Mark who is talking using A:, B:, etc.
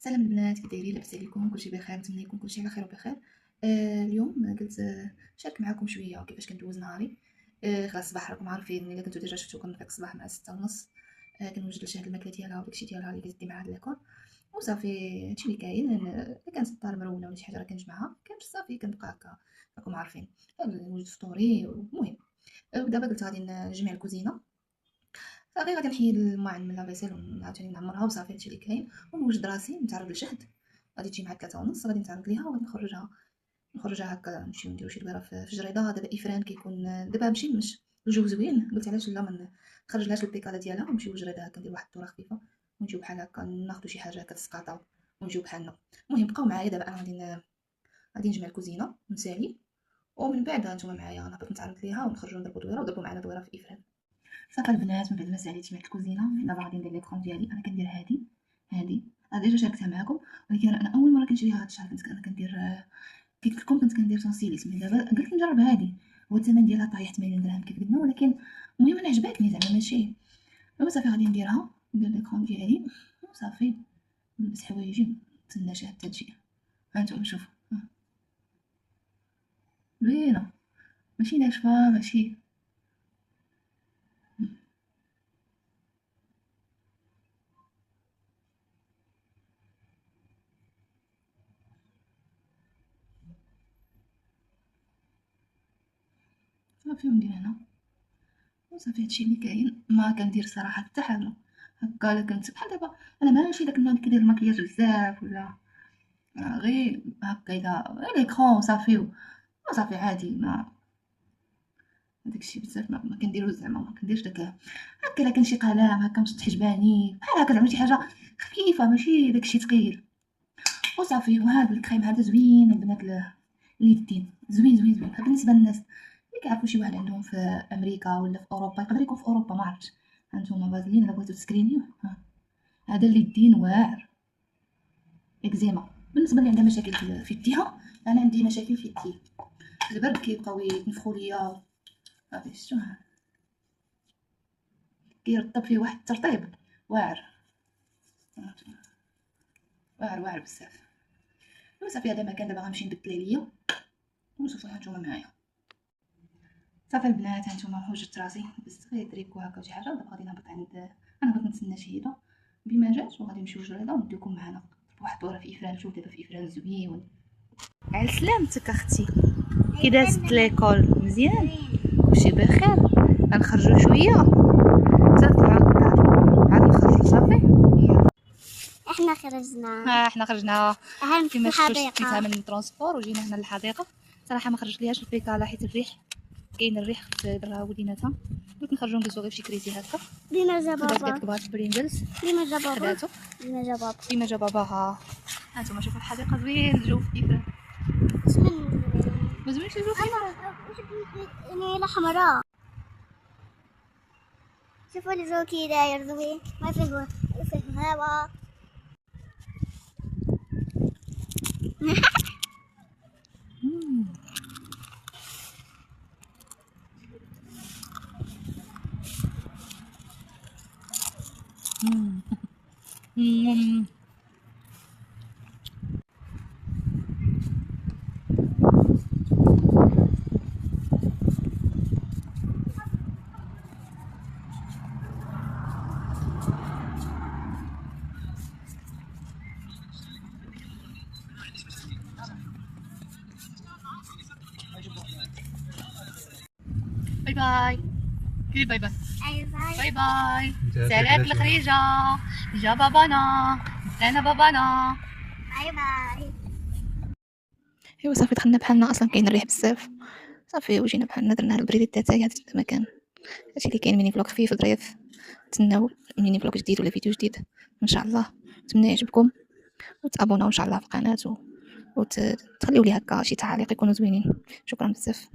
A: سلام البنات، كي دايرين؟ لاباس عليكم؟ كلشي بخير؟ نتمنى يكون كلشي على خير وبخير. اليوم قلت نشارك معكم شويه كيفاش كندوز نهاري. خلاص الصباح راكم عارفين، الا كنتو ديجا شفتو كنفيق الصباح مع 6:30. كنوجد لشهد الماكله ديالها وداكشي ديالها اللي كتدي معاها لاكل وصافي. هادشي اللي كاين. الا كانت الدار مرونه ولا شي حاجه راه كنجمعها، كانش صافي كنبقى هكا راكم عارفين. نوجد فطوري المهم. ودابا قلت غادي نجمع الكوزينه، صافي غادي نحيد الماعن من لافيسيل وعاوتاني نعمرها وصافي. هادشي اللي كاين. ونوجد راسي نتعرض لشهد، غادي تجي مع 3:30، غادي نتعرض ليها وغادي نخرجها هكا، نمشيو نديرو شي دويره في جريده. دابا افران كيكون دابا ماشي مش الجو زوين، قلت علاش لا ما نخرجلهاش البيكالا ديالها ونمشيو لجريده هكا، ندير واحد الدوره خفيفه ونجيو بحال هكا ناخدو شي حاجه كتسقاطاو ونجيو بحالنا. المهم بقاو معايا. دابا انا غادي نجمع الكوزينه ونسالي، ومن بعد نتوما معايا نهبط نتعرض ليها ونخرجوا نضربوا دويره وضربوا معنا دويره في افران. صافي البنات، من بعد ما ساليت جمعت الكوزينه دابا غادي ندير ليكرون ديالي. انا كندير هادي انا ديجا شاركتها معكم، ولكن انا اول مره كنشريها هاد الشهر. انا كندير كي قلت لكم كنت كندير سونسيليس، من دابا قلت نجرب هادي. هو الثمن ديالها طايح 80 درهم كيف قلنا، ولكن المهم انا عجبتني زعما ماشي. صافي غادي نديرها، ندير ليكرون ديالي وصافي نلبس حوايجي نتسنى شي حتى تجي. هانتوما شوفوا، زوينه ماشي ناشفه ماشي. صافي وندير هنا وصافي. هادشي اللي كاين. ما كندير صراحه حتى حاجه هكا. لا كنت بحال دابا انا ماشي داك النوع اللي كيدير المكياج بزاف ولا غير هكا، اذا غير ليكرون صافي صافي عادي. ما داكشي بزاف ما كنديروش زعما، ما كنديرش داك هكا. لا كان شي قلم هكا مسطح جباني بحال هكا، زعما شي حاجه خفيفه ماشي داكشي ثقيل وصافي. وهذا الكريم هذا زوين البنات، اليدين زوين زوين زوين. بالنسبه للناس اللي كيعرفوا شي واحد عندهم في امريكا ولا في اوروبا، يقدر يكون في اوروبا ما عرفتش. هانتوما فازلين الا بغيتو تسكرينيوه. هذا اليدين واعر. اكزيما بالنسبه لي عندها مشاكل في يديها، انا عندي مشاكل في يدي. البرد كيبقاو يتنفخوا ليا صافي. شتو كيرطب فيه واحد الترطيب واعر، واعر واعر بزاف. صافي هذا مكان. دابا غنمشي نبدل عليا وشوفوا هانتوما معايا. صافي البنات، هانتوما وجدت راسي لبست غير دريكو هكا شي حاجه. دابا غادي نهبط انا بغيت نتسنى شهيده بما جات، وغادي نمشيو للجريده ونديكم معانا واحد الدوره في افران. شوف دابا في افران زوين. على سلامتك اختي، كي دازت ليكول مزيان؟ كلشي بخير؟ غنخرجوا شويه صافي عاد نخرجوا صافي.
B: احنا خرجنا.
A: احنا خرجنا
B: اهم في
A: كما شفتوا. شديتها
B: الحديقة.
A: من الترونسبور وجينا هنا للحديقه. صراحه ما خرجت ليهاش البيكالا حيت الريح، كاين الريح في درها وليناتها. قلت نخرجوا ندوزو غير فشي كريزي هكا.
B: ديما جا
A: دابا
B: بابا.
A: قالت بغات برينجلز
B: ديما جا بابا.
A: خداتو
B: ديما جا بابا.
A: ديما جا باباها. هانتوما شوفوا الحديقه زوين، الجو في افران ما زوينش الجو في افران.
B: انا الحمراء. شوفوا الجو كي داير زوين، ما فيه هوا.
A: باي باي. قولي باي باي. باي باي. سلام الخريجه. جا بابانا، انا بابانا.
B: باي باي.
A: ايوا صافي دخلنا بحالنا، اصلا كاين الريح بزاف. صافي وجينا بحالنا درنا البريد تاعي. هذا المكان هادشي اللي كاين. ميني فلوق خفيف ظريف. تسناو ميني فلوق جديد ولا فيديو جديد ان شاء الله. نتمنى يعجبكم وتابوناو ان شاء الله في القناه وتخليو لي هكا شي تعاليق يكونوا زوينين. شكرا بزاف.